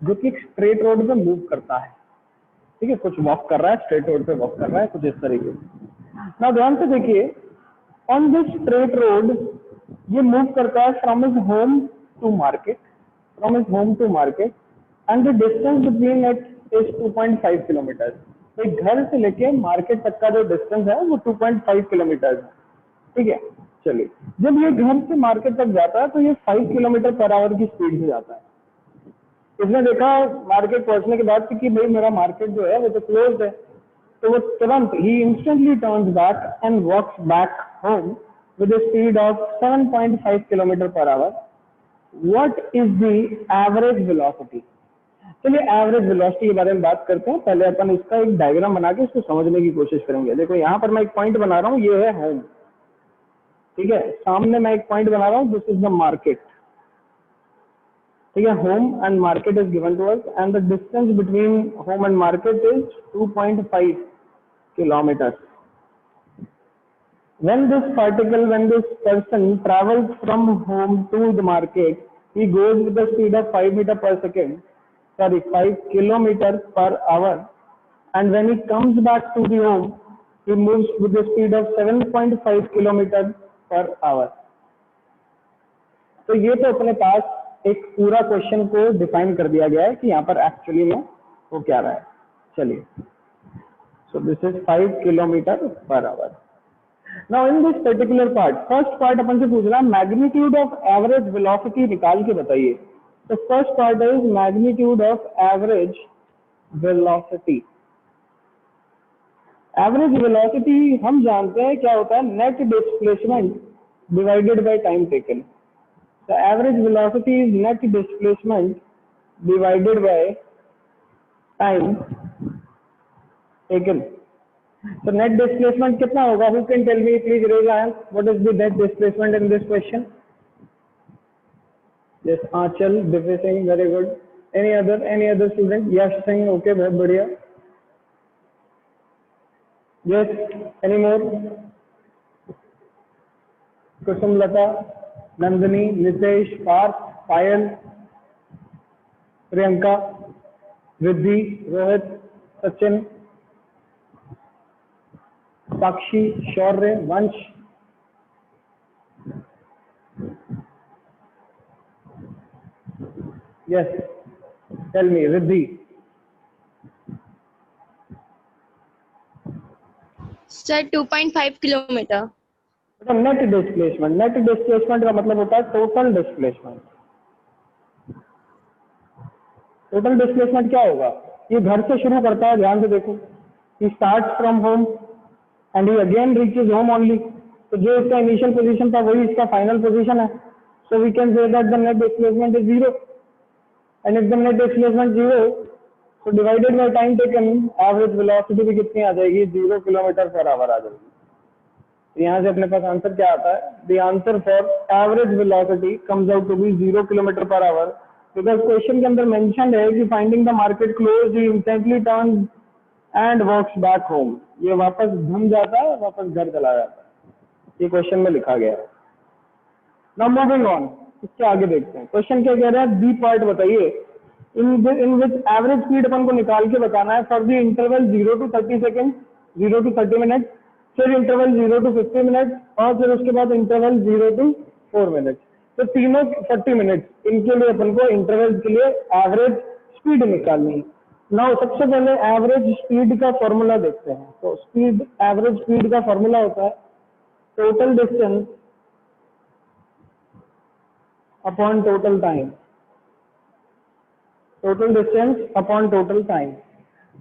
जो कि एक स्ट्रेट रोड पे मूव करता है, ठीक है, कुछ वॉक कर रहा है, स्ट्रेट रोड पे वॉक कर रहा है, कुछ इस तरीके से। ना ध्यान से देखिए, ऑन दिस स्ट्रेट रोड ये मूव करता है from his home to market, from his home to market, and the distance between it is 2.5 kilometre. तो घर से लेके मार्केट तक का जो डिस्टेंस है वो 2.5 किलोमीटर है, ठीक है। चलिए, जब ये घर से मार्केट तक जाता है तो ये 5 किलोमीटर पर आवर की स्पीड से जाता है। इसने देखा मार्केट पहुंचने के बाद कि भाई मेरा मार्केट जो है वो तो क्लोज है, तो वो तुरंत ही instantly turns back and walks back home with speed of 7.5 kilometre पर hour. What is the average velocity? चलिए एवरेज वेलोसिटी के बारे में बात करते हैं। पहले अपन इसका एक डायग्राम बना के इसको समझने की कोशिश करेंगे। देखो यहाँ पर मैं एक पॉइंट बना रहा हूँ, ये है होम, ठीक है, सामने मैं एक पॉइंट बना रहा हूँ, दिस इज द मार्केट, ठीक है। Home and market is given to us and the distance between home and market is 2.5 kilometre. when this person travels from home to the market, he goes with the speed of 5 meter per second, 5 kilometers per hour, and when he comes back to the home, he moves with the speed of 7.5 kilometers per hour. तो ये तो अपने पास एक पूरा question को define कर दिया गया है कि यहाँ पर एक्चुअली में वो क्या रहा है। चलिए, so this is 5 kilometer per hour. Now in this particular part, first part अपन से पूछ रहा है मैग्नीट्यूड ऑफ एवरेज वेलोसिटी निकाल के बताइए। तो first part is magnitude of average velocity. Average velocity हम जानते हैं क्या होता है, net displacement divided by time taken. तो average velocity is net displacement divided by time taken. So net displacement कितना होगा? Who can tell me? Please raise your hand. What is the net displacement in this question? Yes, Achal, Divya Singh, very good. Any other student? Yash Singh, okay, बहुत बढ़िया. Yes, any more? Kusum Lata, Nandini, Nitesh, Parth, Payal, Priyanka, Riddhi, Rohit, Sachin, Sakshi, Shaurya, Vansh, yes, tell me, Riddhi. Sir, 2.5 kilometer. Net displacement का मतलब होता है total displacement. Total displacement क्या होगा? ये घर से शुरू करता है, ध्यान से देखो, he starts from home and he again reaches home only. तो जो इसका इनिशियल पोजीशन था वही इसका फाइनल पोजीशन है। So we can say that the net displacement is 0 and if the net displacement 0 तो divided by time taken average velocity भी कितनी आ जाएगी? 0 किलोमीटर पर आवर आ जाएगी। तो यहाँ से अपने पास आंसर क्या आता है? The answer for average velocity comes out to be 0 kilometre पर आवर, बिकॉज क्वेश्चन के अंदर मेंशन है कि फाइंडिंग द मार्केट क्लोज ही instantly turns and walks back home. ये वापस घूम जाता है, वापस घर चला जाता है, ये क्वेश्चन में लिखा गया है। नाउ मूविंग ऑन, इसके आगे देखते हैं। क्वेश्चन क्या कह रहा है? बी पार्ट बताइए, इन विच एवरेज स्पीड अपन को निकाल के बताना है for the interval 0 to 30 second, 0 to 30 minute, फिर इंटरवल 0 to 50 मिनट और फिर उसके बाद इंटरवल 0 to 4 मिनट। तो तीनों 40 मिनट, इनके लिए अपन को इंटरवल के लिए एवरेज स्पीड निकालनी है। नाउ सबसे पहले एवरेज स्पीड का फॉर्मूला देखते हैं। तो स्पीड, एवरेज स्पीड का फॉर्मूला होता है total distance upon total time. Total distance upon total time.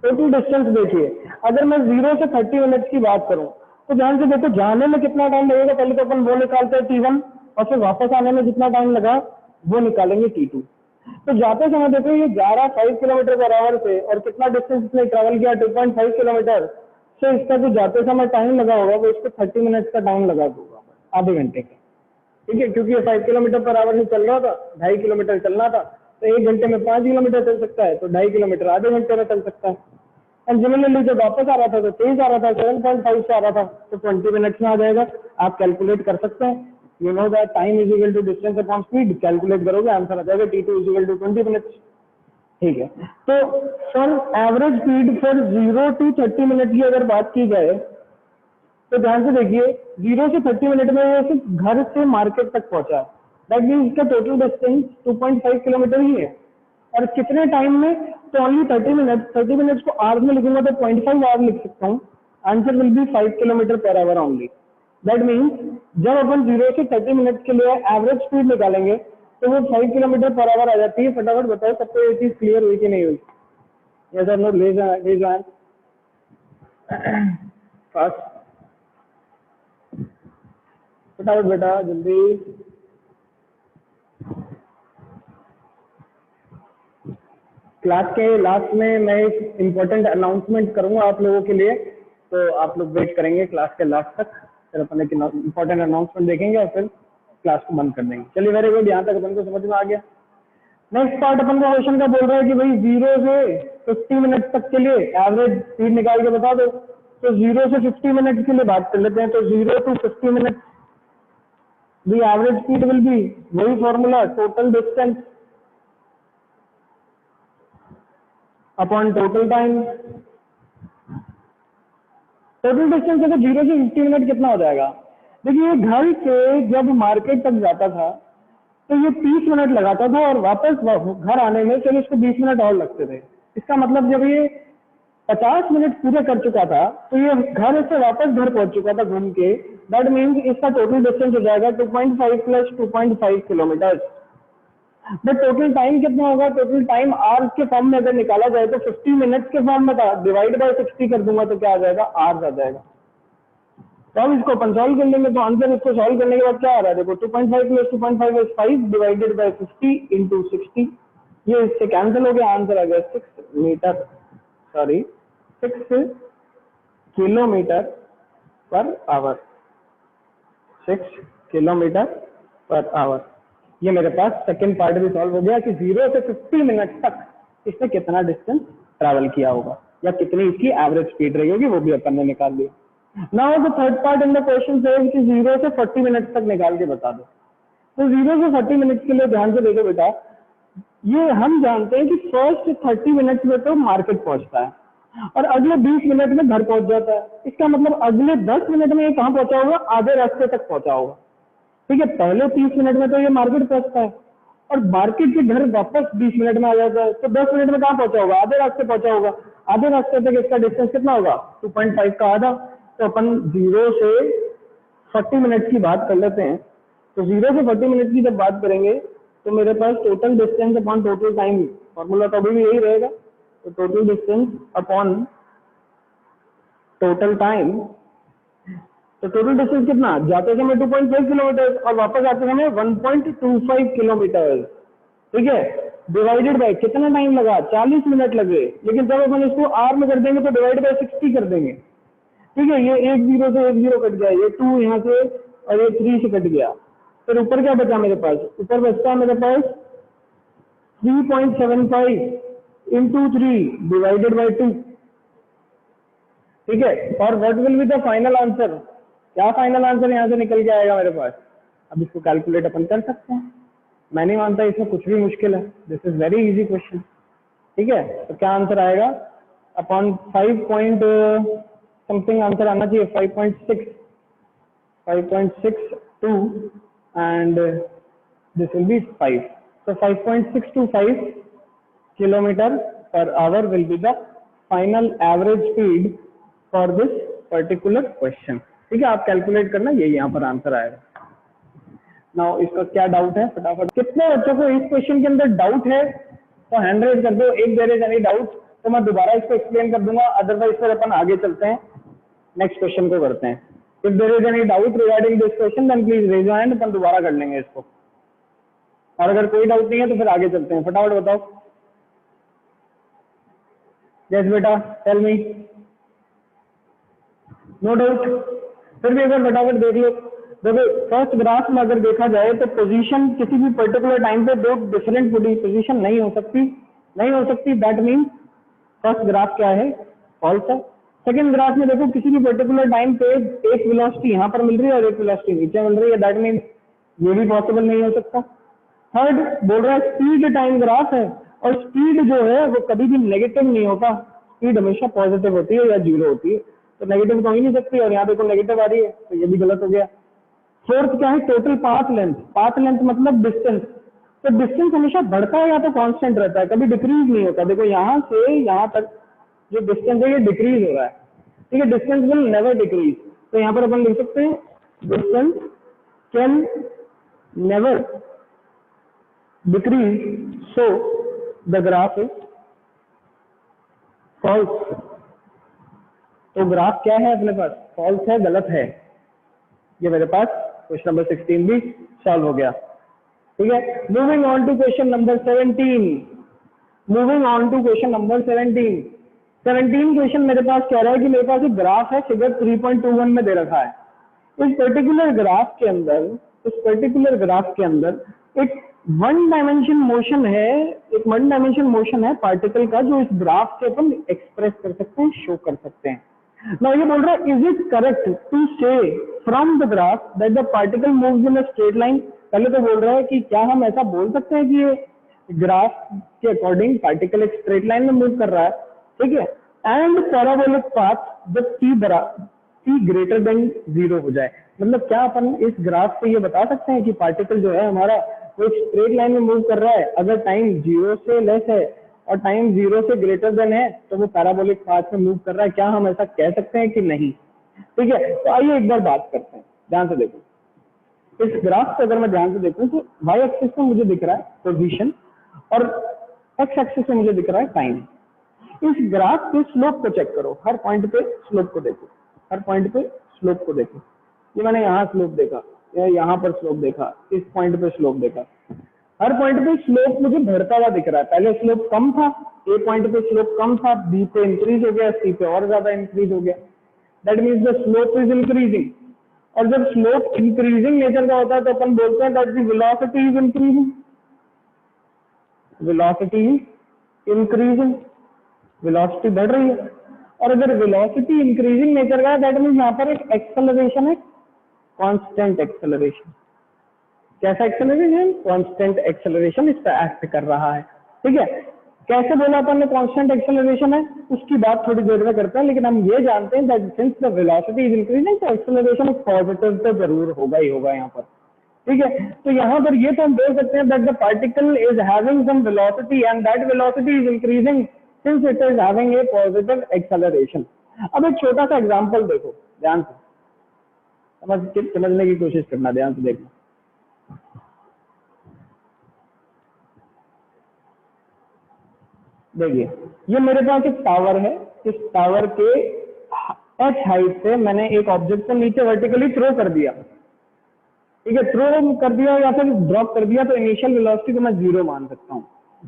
Total distance देखिए, अगर मैं 0 से 30 मिनट की बात करूं तो ध्यान से देखो, जाने में कितना टाइम लगेगा पहले तो अपन वो निकालते हैं T1, और फिर वापस आने में जितना टाइम लगा वो निकालेंगे T2। तो जाते समय देखो ये 5 किलोमीटर पर आवर से, और कितना डिस्टेंस इसने ट्रेवल किया? 2.5 किलोमीटर से। इसका जो जाते समय टाइम लगा होगा वो इसको 30 मिनट का टाइम लगा दूंगा, आधे घंटे का, ठीक है, क्योंकि ये 5 किलोमीटर पर आवर से चल रहा था, 2.5 किलोमीटर चलना था, तो 1 घंटे में 5 किलोमीटर चल सकता है, तो 2.5 किलोमीटर आधे घंटे में चल सकता है। एंड सिमिलरली जब वापस आ रहा था तो तेज आ रहा था, 7.5 से आ रहा था, तो 20 मिनट्स में आ जाएगा। आप कैलकुलेट कर सकते हैं, you know that time is equal to distance upon speed, calculate करोगे आंसर आ जाएगा T2 is equal to 20 minutes. ठीक है, तो for average speed for 0 to 30 minute की अगर बात की जाए तो ध्यान से देखिए 0 से 30 मिनट में ये सिर्फ घर से मार्केट तक पहुंचा। दैट मीन्स इसका टोटल डिस्टेंस 2.5 किलोमीटर ही है। और कितने टाइम में? तो ओनली 30 मिनट। 30 मिनट्स को आवर्स में लिखूंगा तो 0.5 आवर लिख सकता हूँ। Answer will be 5 kilometre per hour only. That means जब अपन 0 से 30 मिनट के लिए एवरेज स्पीड निकालेंगे तो वो 5 किलोमीटर पर आवर आ जाती है। फटाफट बताओ सबको ये चीज क्लियर हुई कि नहीं हुई? यस और नो? रेज हैंड फास्ट, फटाफट बेटा जल्दी। क्लास के लास्ट में मैं एक इम्पोर्टेंट अनाउंसमेंट करूंगा आप लोगों के लिए, तो आप लोग वेट करेंगे क्लास के लास्ट तक, फिर अपन एक इम्पोर्टेंट अनाउंसमेंट देखेंगे और फिर क्लास को बंद कर देंगे। चलिए वेरी गुड, यहाँ तक अपन को समझ में आ गया। नेक्स्ट पार्ट अपन को क्वेश्चन का बोल रहा है कि भाई 0 से 50 मिनट तक के लिए एवरेज स्पीड निकाल के बता दो। तो 0 से 50 मिनट के लिए बात कर लेते हैं। तो 0 to 50 minute the average speed will be, वही formula, total distance upon total time. Total distance अगर 0 से 50 मिनट कितना हो जाएगा? देखिए घर से जब मार्केट तक जाता था तो ये 30 मिनट लगाता था और वापस घर आने में चलो इसको 20 मिनट और लगते थे। इसका मतलब जब ये 50 मिनट पूरे कर चुका था तो ये घर से वापस घर पहुंच चुका था घूम के। दैट मीन्स इसका टोटल डिस्टेंस हो जाएगा 2.5 plus 2.5 kilometre. But total time कितना होगा? टोटल टाइम आवर्स के फॉर्म में अगर निकाला जाए तो 50 मिनट्स के फॉर्म में था, डिवाइड बाय 60 कर दूंगा तो क्या आ जाएगा? आवर्स आ जाएगा। तो अब इसको अपन सॉल्व कर लेंगे। तो आंसर इसको सॉल्व करने के बाद क्या आ रहा है? देखो 2.5 plus 2.5 is 5 divided by 50 into 60। ये इससे कैंसिल हो गया, आंसर आ गया 6 kilometre per hour. 6 kilometre per hour. ये मेरे पास सेकंड पार्ट भी सॉल्व हो गया कि 0 से 50 मिनट तक इसने कितना डिस्टेंस ट्रैवल किया होगा या कितनी इसकी एवरेज स्पीड रही होगी, वो भी अपन ने निकाल लिया। Now the third part in the question says कि 0 से 40 मिनट तक निकाल के बता दो। तो 0 से 40 मिनट के लिए ध्यान से देखो बेटा, ये हम जानते हैं कि फर्स्ट 30 मिनट में तो मार्केट पहुंचता है और अगले 20 मिनट में घर पहुंच जाता है। इसका मतलब अगले 10 मिनट में ये कहाँ पहुंचा होगा? आधे रास्ते तक पहुंचा होगा। ठीक है, पहले 30 मिनट में तो ये मार्केट पहुंचता है और मार्केट से घर वापस 20 मिनट में आ जाता है। तो 10 मिनट में कहाँ पहुंचा होगा? आधे रास्ते पहुंचा होगा। आधे रास्ते तक इसका डिस्टेंस कितना होगा? 2.5 का आधा। तो अपन 0 से 40 मिनट की बात कर लेते हैं। तो 0 से 40 मिनट की जब बात करेंगे तो मेरे पास total distance upon total time, formula तो अभी भी यही रहेगा। तो total distance upon total time, तो टोटल डिस्टेंस कितना? जाते समय 2.5 किलोमीटर और वापस आते समय 1.25 किलोमीटर। ठीक है, डिवाइडेड बाय कितना टाइम लगा? 40 मिनट लगे। लेकिन जब अपन इसको आर में कर देंगे तो डिवाइड बाय 60 कर देंगे। ठीक है, ये 1 0 से 1 0 कट गया, ये 2 यहाँ से और ये 3 से कट गया। फिर ऊपर क्या बचा मेरे पास? ऊपर बचता है मेरे पास 3.75 इंटू 3 डिवाइडेड बाय 2। ठीक है, और what will be the final answer? क्या फाइनल आंसर यहाँ से निकल के आएगा मेरे पास? अब इसको कैलकुलेट अपन कर सकते हैं। मैं नहीं मानता इसमें कुछ भी मुश्किल है। This is very easy question. ठीक है, तो क्या आंसर आएगा? अपॉन 5 पॉइंट समथिंग आंसर आना चाहिए, 5.62 and this will be 5. So 5.625 kilometer per hour will be the final average speed for this particular question. ठीक है, आप कैलकुलेट करना, ये यहाँ पर आंसर आएगा। नाउ इसका क्या डाउट है? फटाफट कितने बच्चों को इस क्वेश्चन के अंदर डाउट है तो हैंड रेज कर दो। एक देर इज एनी डाउट तो मैं दोबारा इसको एक्सप्लेन कर दूंगा, अदरवाइज फिर अपन आगे चलते हैं, नेक्स्ट क्वेश्चन को करते हैं। If there is any doubt regarding this question, then please raise your hand, अपन दोबारा कर लेंगे इसको। और अगर कोई डाउट नहीं है तो फिर आगे चलते हैं। फटाफट बताओ। यस बेटा, टेल मी। No doubt? फिर भी अगर फटाफट देख लो। देखो फर्स्ट ग्राफ में अगर देखा जाए तो पोजीशन किसी भी पर्टिकुलर टाइम पे दो डिफरेंट पोजीशन नहीं हो सकती, नहीं हो सकती। दैट मीन्स फर्स्ट ग्राफ क्या है? फॉल्स है। सेकंड ग्राफ में देखो किसी भी पर्टिकुलर टाइम पे एक वेलोसिटी यहाँ पर मिल रही है और एक वेलोसिटी नीचे मिल रही है। दैट मीन्स ये भी पॉसिबल नहीं हो सकता। थर्ड बोल रहा है स्पीड टाइम ग्राफ है और स्पीड जो है वो कभी भी नेगेटिव नहीं होता, स्पीड हमेशा पॉजिटिव होती है या जीरो होती है, तो नेगेटिव तो हो ही नहीं सकती, और यहाँ पे कोई नेगेटिव आ रही है तो ये भी गलत हो गया। फोर्थ क्या है, total path length. Path length मतलब डिस्टेंस, तो डिस्टेंस हमेशा बढ़ता है या तो कांस्टेंट रहता है, कभी डिक्रीज नहीं होता। देखो यहाँ से यहाँ तक जो डिस्टेंस है ये डिक्रीज हो रहा है, ठीक है, डिस्टेंस विल नेवर डिक्रीज। तो यहाँ पर अपन लिख सकते हैं distance can never decrease, so the graph is false. तो ग्राफ क्या है अपने पास, फॉल्स है, गलत है। ये मेरे पास क्वेश्चन नंबर 16 भी सॉल्व हो गया, ठीक है। Moving on to question number 17। Moving on to question number 17 question मेरे पास कह रहा है कि मेरे पास एक ग्राफ है, फिगर 3.21 में दे रखा है। इस पर्टिकुलर ग्राफ के अंदर एक वन डायमेंशन मोशन है पार्टिकल का, जो इस ग्राफ से अपन एक्सप्रेस कर सकते हैं, शो कर सकते हैं। Now ये बोल रहा है, इज इट करेक्ट टू से from the graph that the particle moves in a straight line. पहले तो बोल रहा है कि क्या हम ऐसा बोल सकते हैं कि ये ग्राफ के अकॉर्डिंग पार्टिकल एक स्ट्रेट लाइन में मूव कर रहा है, ठीक है, एंड पैराबोलिक पाथ जब t ग्रेटर देन 0 हो जाए। मतलब क्या अपन इस ग्राफ से ये बता सकते हैं कि पार्टिकल जो है हमारा वो एक स्ट्रेट लाइन में मूव कर रहा है, अगर टाइम 0 से लेस है और टाइम 0 से ग्रेटर देन है तो वो पैराबोलिक पाथ में मूव कर रहा है। क्या हम ऐसा कह सकते हैं कि नहीं, ठीक है। तो आइए एक बार बात करते हैं, ध्यान से देखो। इस ग्राफ को अगर मैं ध्यान से देखूं तो वाई एक्सिस में मुझे दिख रहा है पोजीशन और एक्स एक्सिस में मुझे दिख रहा है टाइम। इस ग्राफ के स्लोप को चेक करो, हर पॉइंट पे स्लोप को देखो, हर पॉइंट पे स्लोप को देखो। ये मैंने यहाँ स्लोप देखा, यहाँ पर स्लोप देखा, इस पॉइंट पे स्लोप देखा, हर पॉइंट पे स्लोप मुझे बढ़ता हुआ दिख रहा है। पहले स्लोप कम था, ए पॉइंट पे स्लोप कम था, बी पे इंक्रीज हो गया, सी पे और ज्यादा इंक्रीज हो गया। That means the slope is increasing. और जब स्लोप इंक्रीजिंग नेचर का होता है तो अपन बोलते हैं that the velocity is increasing. Velocity is increasing, velocity बढ़ रही है। और अगर वेलोसिटी इंक्रीजिंग नेचर का है दैट मीन्स यहाँ पर एक एक्सेलरेशन है, कांस्टेंट एक्सेलरेशन। कैसा एक्सेलरेशन, कांस्टेंट एक्सेलरेशन इस पर एक्ट कर रहा है, ठीक है। कैसे बोला अपन ने कांस्टेंट एक्सेलरेशन है, उसकी बात थोड़ी देर में करते हैं, लेकिन हम ये जानते हैं that since the velocity is increasing तो एक्सेलरेशन एक पॉजिटिव तो जरूर होगा ही होगा यहाँ पर, ठीक है। तो यहाँ पर ये तो हम बोल सकते हैं that the particle is having some velocity and that velocity is increasing since it is having a positive acceleration. अब एक छोटा सा एग्जांपल देखो, ध्यान से समझने की कोशिश करना, ध्यान से देखना। देखिए ये मेरे पास एक टावर है, इस टावर के एच हाइट से मैंने एक ऑब्जेक्ट को नीचे वर्टिकली थ्रो कर दिया, ठीक है, थ्रो कर दिया या फिर ड्रॉप कर दिया, तो इनिशियल वेलोसिटी को मैं 0 मान सकता हूँ।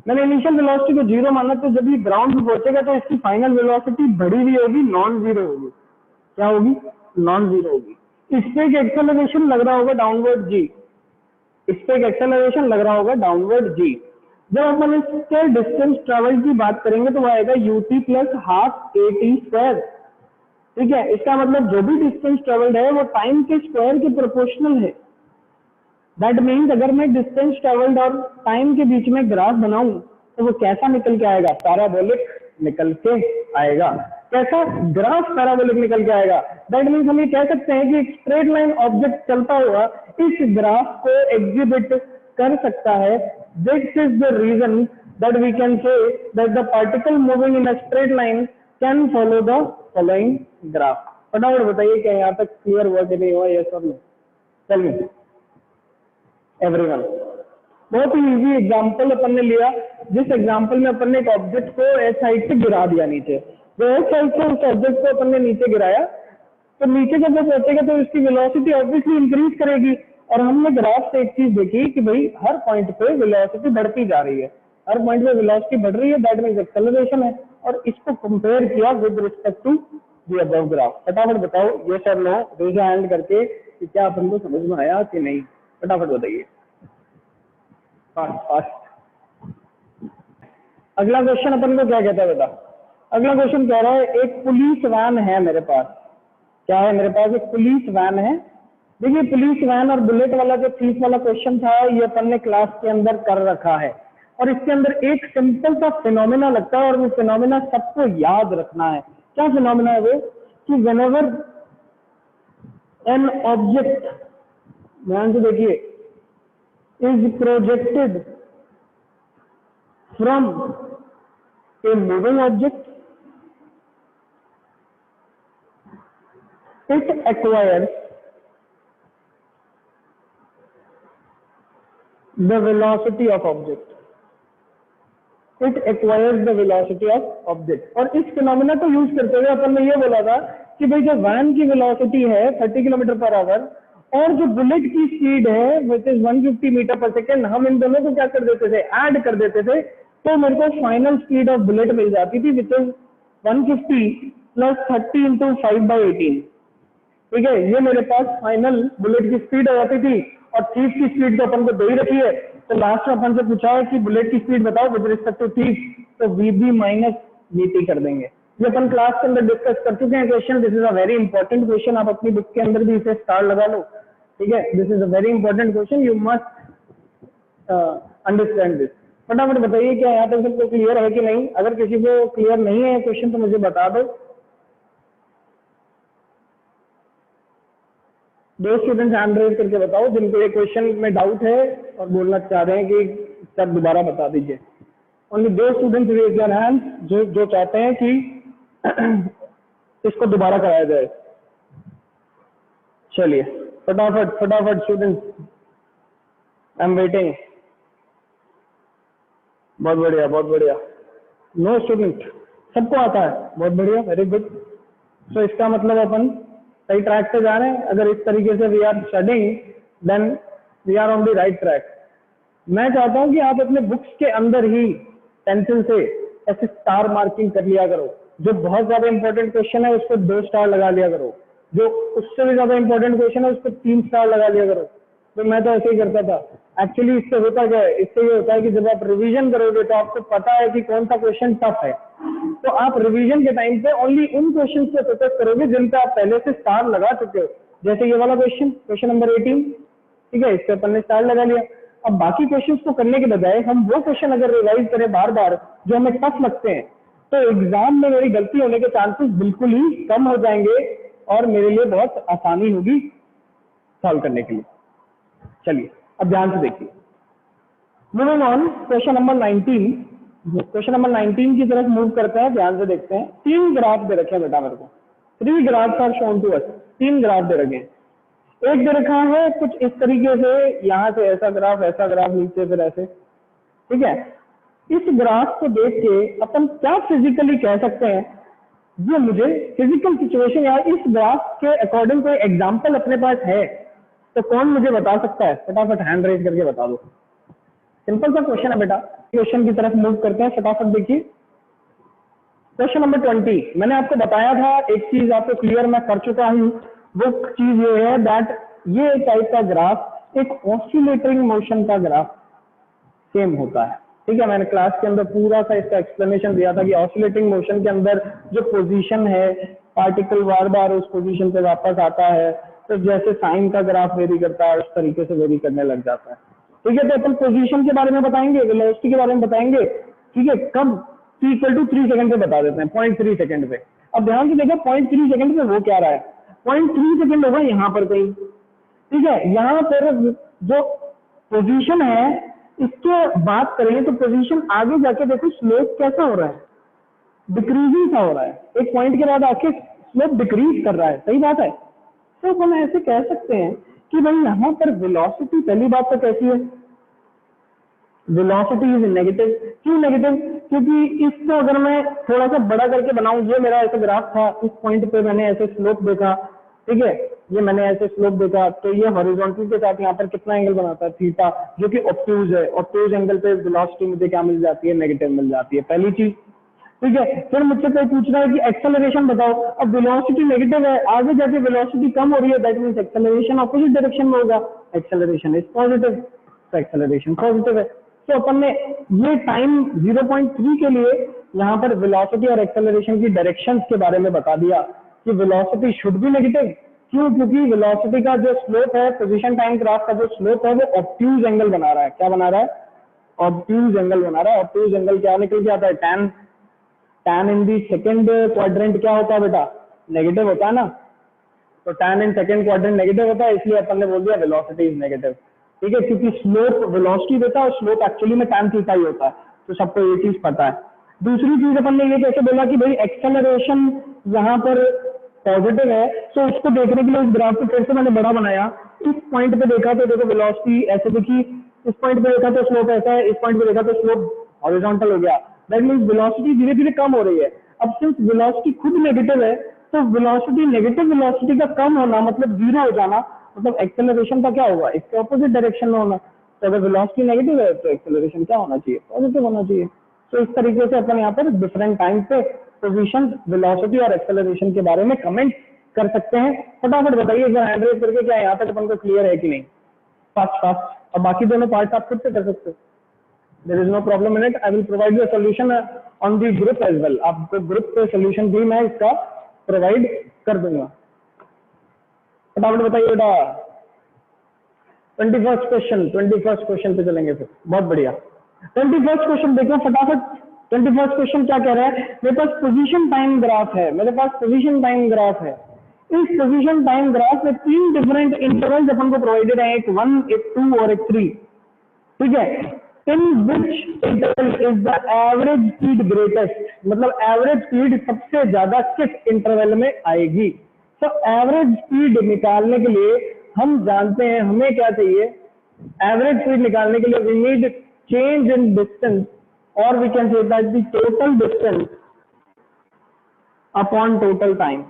मैंने इनिशियल वेलोसिटी को 0 माना, तो जब ये ग्राउंड पे पहुंचेगा तो इसकी फाइनल वेलोसिटी बढ़ी हुई होगी, नॉन जीरो होगी। क्या होगी, नॉन जीरो होगी। इस पे एक एक्सेलरेशन लग रहा होगा डाउनवर्ड जी, इस पे एक एक्सेलरेशन लग रहा होगा डाउनवर्ड जी। जब अपन इसके डिस्टेंस ट्रेवल की बात करेंगे तो वह आएगा ut plus half at square, ठीक है। इसका मतलब जो भी डिस्टेंस ट्रेवल्ड है वो टाइम के स्क्वायर के प्रोपोर्शनल है। दैट मीन्स अगर मैं डिस्टेंस ट्रेवल्ड और टाइम के बीच में ग्राफ बनाऊं तो वो कैसा निकल के आएगा, पैराबोलिक निकल के आएगा। कैसा, ग्राफ पैराबोलिक निकल के आएगा। दैट मीन्स हम ये कह सकते हैं कि एक स्ट्रेट लाइन ऑब्जेक्ट चलता हुआ इस ग्राफ को एग्जिबिट कर सकता है। This is the reason that we can say that the particle moving in a straight line can follow the following graph. फटाफट बताइए क्या यहाँ तक क्लियर हुआ कि नहीं हुआ, ये सब में टेल मी एवरीवन। बहुत ही इजी एग्जांपल अपन ने लिया, जिस एग्जांपल में अपन ने एक ऑब्जेक्ट को एच हाइट से गिरा दिया नीचे, तो एच हाइट से उस ऑब्जेक्ट को अपन ने नीचे गिराया, तो नीचे जब वो पहुंचेगा तो इसकी वेलोसिटी ऑब्वियसली इंक्रीज करेगी। और हमने ग्राफ से एक चीज देखी कि भाई हर पॉइंट पे वेलोसिटी बढ़ती जा रही है, हर पॉइंट पे वेलोसिटी बढ़ रही है, दैट मींस एक्सेलरेशन है। और इसको कंपेयर किया with respect to the above graph. फटाफट बताओ यस और नो, रेज हैंड करके कि क्या अपन को समझ में आया कि नहीं, फटाफट बताइए, फास्ट फास्ट। अगला क्वेश्चन अपन को क्या कहता है बेटा, अगला क्वेश्चन कह रहा है एक पुलिस वैन है मेरे पास। क्या है मेरे पास, एक पुलिस वैन है। देखिए पुलिस वैन और बुलेट वाला जो 30 वाला क्वेश्चन था ये अपन ने क्लास के अंदर कर रखा है। और इसके अंदर एक सिंपल सा फिनोमेना लगता है और वो फिनोमेना सबको याद रखना है। क्या फिनोमेना है वो? कि व्हेनेवर एन ऑब्जेक्ट, ध्यान से देखिए, is projected from a moving object, it acquires the velocity of object. It acquires the velocity of object. और इस फिनोमेना को यूज करते हुए अपन ने ये बोला था कि भाई जो वैन की वेलोसिटी है 30 किलोमीटर पर आवर और जो बुलेट की स्पीड है विच इज 150 मीटर पर सेकेंड, हम इन दोनों को क्या कर देते थे? ऐड कर देते थे, तो मेरे को फाइनल स्पीड ऑफ बुलेट मिल जाती थी विच इज 150 प्लस 30 इंटू 5/18। ठीक है, ये मेरे पास फाइनल बुलेट की स्पीड हो जाती थी। और थीफ की स्पीड तो अपन को दे ही रखी है, तो लास्ट में अपन से पूछा है कि बुलेट की स्पीड बताओ विद रिस्पेक्ट टू थीफ, तो वीबी माइनस वीटी कर देंगे। ये अपन क्लास के अंदर डिस्कस कर चुके हैं question. This is a very important question, आप अपनी बुक के अंदर भी इसे स्टार लगा लो। ठीक है, this is a very important question, you must understand this. फटाफट बताइए क्या यहाँ तक सबको क्लियर है कि नहीं? अगर किसी को क्लियर नहीं है क्वेश्चन तो मुझे बता दो। दो स्टूडेंट्स हैंड रेज करके बताओ जिनको ये क्वेश्चन में डाउट है और बोलना चाह रहे हैं कि सर दोबारा बता दीजिए। ओनली दो स्टूडेंट्स रेज देयर हैंड जो चाहते हैं कि इसको दोबारा कराया जाए। चलिए फटाफट फटाफट स्टूडेंट्स, आई एम वेटिंग। बहुत बढ़िया बहुत बढ़िया। नो स्टूडेंट, सबको आता है, बहुत बढ़िया, वेरी गुड। तो इसका मतलब अपन सही ट्रैक पे जा रहे हैं। अगर इस तरीके से we are studying then we are on the right track. मैं चाहता हूं कि आप अपने बुक्स के अंदर ही पेंसिल से ऐसे स्टार मार्किंग कर लिया करो। जो बहुत ज्यादा इंपॉर्टेंट क्वेश्चन है उस पर 2 स्टार लगा लिया करो, जो उससे भी ज्यादा इंपॉर्टेंट क्वेश्चन है उस पर 3 स्टार लगा लिया करो। तो मैं तो ऐसे ही करता था। एक्चुअली इससे होता क्या है? इससे ये होता है कि जब आप रिवीजन करोगे तो आपको पता है कि कौन सा क्वेश्चन टफ है, तो आप रिवीजन के टाइम पे ओनली उन क्वेश्चन पे फोकस करोगे जिन पे आप पहले से स्टार लगा चुके हो। जैसे ये वाला क्वेश्चन, क्वेश्चन नंबर 18, ठीक है, इस पे अपन ने स्टार लगा लिया। अब बाकी क्वेश्चंस को करने के बजाय हम वो क्वेश्चन अगर रिवाइज करें बार बार जो हमें टफ लगते हैं, तो एग्जाम में मेरी गलती होने के चांसेस बिल्कुल ही कम हो जाएंगे और मेरे लिए बहुत आसानी होगी सॉल्व करने के लिए। चलिए अब ध्यान से देखिए, moving on, question number 19। Question number 19 की तरफ मूव करते हैं, ध्यान से देखते हैं। 3 ग्राफ दे रखे हैं बेटा मेरे को, 3 graphs are shown to us. 3 graph दे रखे हैं। एक दे रखा है कुछ इस तरीके से, यहाँ से ऐसा ग्राफ, नीचे फिर ऐसे, ठीक है। इस ग्राफ को देख के अपन क्या फिजिकली कह सकते हैं? ये मुझे फिजिकल सिचुएशन या इस ग्राफ के अकॉर्डिंग कोई एग्जाम्पल अपने पास है तो कौन मुझे बता सकता है? फटाफट हैंड रेज करके बता दो। सिंपल सा क्वेश्चन है बेटा। क्वेश्चन की तरफ मूव करते हैं, फटाफट देखिए। Question number 20। मैंने आपको बताया था, एक चीज आपको क्लियर मैं कर चुका हूं, वो चीज ये है दैट ये टाइप का ग्राफ एक ऑसिलेटिंग मोशन का ग्राफ सेम होता है। ठीक है, मैंने क्लास के अंदर पूरा सा इसका एक्सप्लेनेशन दिया था कि ऑसिलेटिंग मोशन के अंदर जो पोजीशन है, पार्टिकल बार बार उस पोजीशन पे वापस आता है, तो जैसे साइन का ग्राफ वेरी करता है उस तरीके से वेरी करने लग जाता है। ठीक है, तो अपन पोजीशन के बारे में बताएंगे, वेलोसिटी के बारे में बताएंगे। ठीक है, कब? t = 3 सेकंड पे बता देते हैं, 0.3 सेकंड पे। अब ध्यान से देखो 0.3 सेकंड पे वो क्या रहा है? 0.3 सेकंड होगा यहाँ पर कहीं। ठीक है, यहाँ पर जो पोजीशन है इसके बात करें तो पोजीशन आगे जाके देखो स्लोप कैसा हो रहा है, डिक्रीजिंग सा हो रहा है। एक पॉइंट के बाद आके स्लोप डिक्रीज कर रहा है, सही बात है। तो हम ऐसे कह सकते हैं कि भाई यहाँ पर वेलोसिटी, पहली बात तो कैसी है? Velocity is negative. क्यों नेगेटिव? क्योंकि इसको अगर मैं थोड़ा सा बड़ा करके बनाऊं, ये मेरा ऐसा ग्राफ था, इस पॉइंट पे मैंने ऐसे स्लोप देखा, ठीक है, ये मैंने ऐसे स्लोप देखा, तो ये हॉरिजॉन्टल के साथ यहाँ पर कितना एंगल बनाता है? थीटा, जो कि ऑब्ट्यूज है। ऑब्ट्यूज एंगल पे वेलोसिटी मुझे क्या मिल जाती है? नेगेटिव मिल जाती है, पहली चीज। ठीक है, फिर मुझसे कोई पूछ रहा है कि एक्सेलरेशन बताओ। अब वेलोसिटी नेगेटिव है, आगे जाके वेलोसिटी कम हो रही है, that means acceleration opposite direction में होगा। एक्सेलरेशन इज पॉजिटिव, तो एक्सेलरेशन पॉजिटिव है। तो अपन ने ये टाइम 0.3 के लिए यहाँ पर वेलोसिटी और एक्सेलरेशन की डायरेक्शंस के बारे में बता दिया कि वेलोसिटी शुड बी नेगेटिव। क्यों? क्योंकि वेलोसिटी का जो स्लोप है, पोजीशन टाइम ग्राफ का जो स्लोप है, वो ऑब्ट्यूज एंगल बना रहा है। क्या बना रहा है? ऑब्ट्यूज एंगल बना रहा है। ऑब्ट्यूज एंगल क्या निकल के आता है? tan। tan in the second quadrant क्या होता है बेटा? नेगेटिव होता है ना। तो tan in second quadrant negative होता है, इसलिए अपन ने बोल दिया वेलोसिटी इज नेगेटिव। ठीक है, क्योंकि स्लोप वेलोसिटी देता है और स्लोप एक्चुअली में tan थीटा ही होता है, तो सबको ये चीज पता है। दूसरी चीज अपन ने ये कैसे बोला कि भाई एक्सेलरेशन यहाँ पर पॉजिटिव है, तो उसको देखने के लिए इस ग्राफ को फिर से मैंने बड़ा बनाया। इस पॉइंट पे देखा तो देखो वेलोसिटी ऐसे दिखी, इस पॉइंट पे देखा तो स्लोप ऐसा है, इस पॉइंट पे देखा तो स्लोप हॉरिजॉन्टल हो गया। दैट मींस वेलोसिटी धीरे धीरे कम हो रही है। अब सिंस वेलोसिटी खुद नेगेटिव है, तो वेलोसिटी नेगेटिव वेलोसिटी का कम होना मतलब जीरो हो जाना, मतलब एक्सेलरेशन का क्या होगा? इसके ऑपोजिट डायरेक्शन में होना। तो अगर वेलोसिटी नेगेटिव है तो एक्सेलरेशन क्या होना चाहिए? पॉजिटिव होना चाहिए। तो इस तरीके से अपन यहाँ पर डिफरेंट टाइम पे पोजीशन, वेलोसिटी और एक्सेलरेशन के बारे में कमेंट कर सकते हैं। फटाफट बताइए एक बार हैंड रेज करके, क्या यहाँ तक अपन को क्लियर है कि नहीं? Fast fast. और बाकी दोनों पार्ट आप खुद से कर सकते हो। There is no problem in it. I will provide you solution on the group as well. आपको ग्रुप पे सॉल्यूशन भी मैं इसका प्रोवाइड कर दूंगा। फटाफट बताइए बेटा। 21st क्वेश्चन पे चलेंगे फिर। बहुत बढ़िया। 21st क्वेश्चन देखो फटाफट। 21st क्वेश्चन क्या कह रहा है? मेरे पास पोजीशन टाइम ग्राफ है, मेरे पास पोजीशन टाइम ग्राफ है। इस पोजीशन टाइम ग्राफ में 3 डिफरेंट इंटरवल्स अपन को प्रोवाइडेड है, एक 1, एक 2 और एक 3। ठीक है। In which interval is the average speed greatest, मतलब एवरेज स्पीड सबसे ज्यादा किस इंटरवल में आएगी? तो एवरेज स्पीड निकालने के लिए हम जानते हैं हमें क्या चाहिए? एवरेज स्पीड निकालने के लिए we need change in distance, और we can say that the total distance upon total time.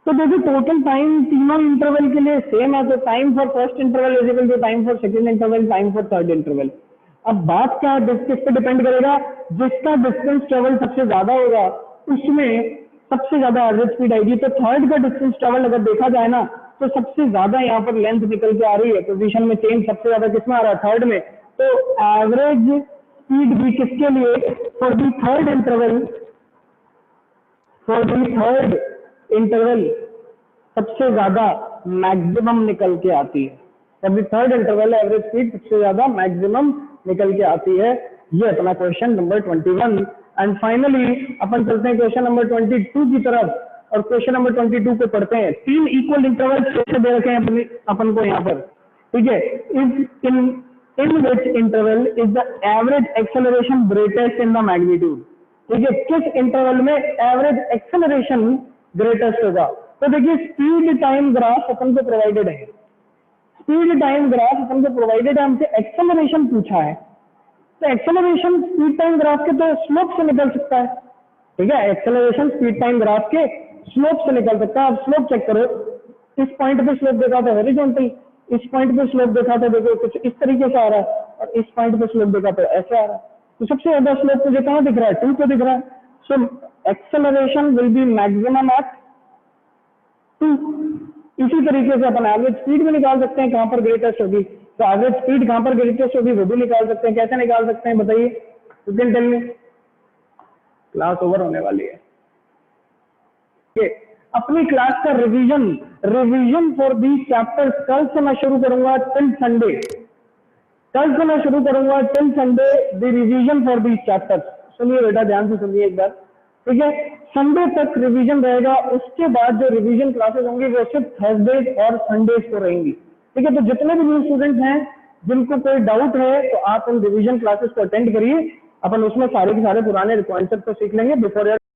तो देखिए टोटल टाइम तीनों इंटरवल के लिए सेम है, तो time for first interval is equal to time for second interval, time for third interval. अब बात क्या किस पे डिपेंड करेगा? जिसका डिस्टेंस ट्रेवल सबसे ज्यादा होगा उसमें सबसे ज्यादा एवरेज स्पीड आएगी। तो थर्ड का डिस्टेंस ट्रेवल अगर देखा जाए ना, तो सबसे ज्यादा यहाँ पर लेंथ निकल के आ रही है। पोजीशन में चेंज सबसे ज्यादा किसमें आ रहा है? थर्ड में। तो एवरेज स्पीड भी किसके लिए? फॉर दी थर्ड इंटरवल सबसे ज्यादा मैक्सिमम निकल के आती है। For the third interval average speed सबसे ज्यादा मैक्सिमम निकल के आती है। ये अपना क्वेश्चन नंबर 21। एंड फाइनली अपन चलते हैं क्वेश्चन नंबर 22 की तरफ, और क्वेश्चन नंबर 22 को पढ़ते हैं। 3 इक्वल इंटरवल्स कैसे दे रखे हैं अपन को यहाँ पर? ठीक है। In which interval is the average acceleration greatest in the magnitude. ठीक है, किस इंटरवल में एवरेज एक्सेलरेशन ग्रेटेस्ट होगा? तो देखिए स्पीड टाइम ग्राफ अपन को प्रोवाइडेड है, स्पीड टाइम ग्राफ अपन को प्रोवाइडेड है, हमसे एक्सेलरेशन पूछा है। तो एक्सेलरेशन स्पीड टाइम ग्राफ के तो स्लोप से निकल सकता है। ठीक है, एक्सेलरेशन स्पीड टाइम ग्राफ के स्लोप से निकल सकता है। अब स्लोप चेक करो, इस पॉइंट पे स्लोप देखा था हॉरिजॉन्टल, इस पॉइंट पे स्लोप देखा था देखो कुछ इस तरीके से आ रहा है, और इस पॉइंट पे स्लोप देखा तो ऐसे आ रहा है। तो सबसे ज्यादा स्लोप मुझे कहाँ दिख रहा है? 2 पे दिख रहा है। So acceleration will be maximum at 2। इसी तरीके से अपन एवरेज स्पीड भी निकाल सकते हैं कहां पर ग्रेटेस्ट होगी। तो एवरेज स्पीड कहां पर ग्रेटेस्ट होगी वो भी निकाल सकते हैं। कैसे निकाल सकते हैं बताइए? You can tell me. Class over होने वाली है। अपनी क्लास का रिवीजन फॉर दी चैप्टर्स कल से मैं शुरू करूंगा टिल संडे। कल से मैं शुरू करूंगा till Sunday the revision for the chapters. सुनिए बेटा, ध्यान से सुनिए एक बार। ठीक है, संडे तक रिवीजन रहेगा। उसके बाद जो रिवीजन क्लासेस होंगी वो सिर्फ थर्सडेज और संडेज को रहेंगी। ठीक है, तो जितने भी न्यू स्टूडेंट्स हैं जिनको कोई डाउट है तो आप उन रिवीजन क्लासेस को अटेंड करिए। अपन उसमें सारे के सारे पुराने कॉन्सेप्ट को सीख लेंगे बिफोर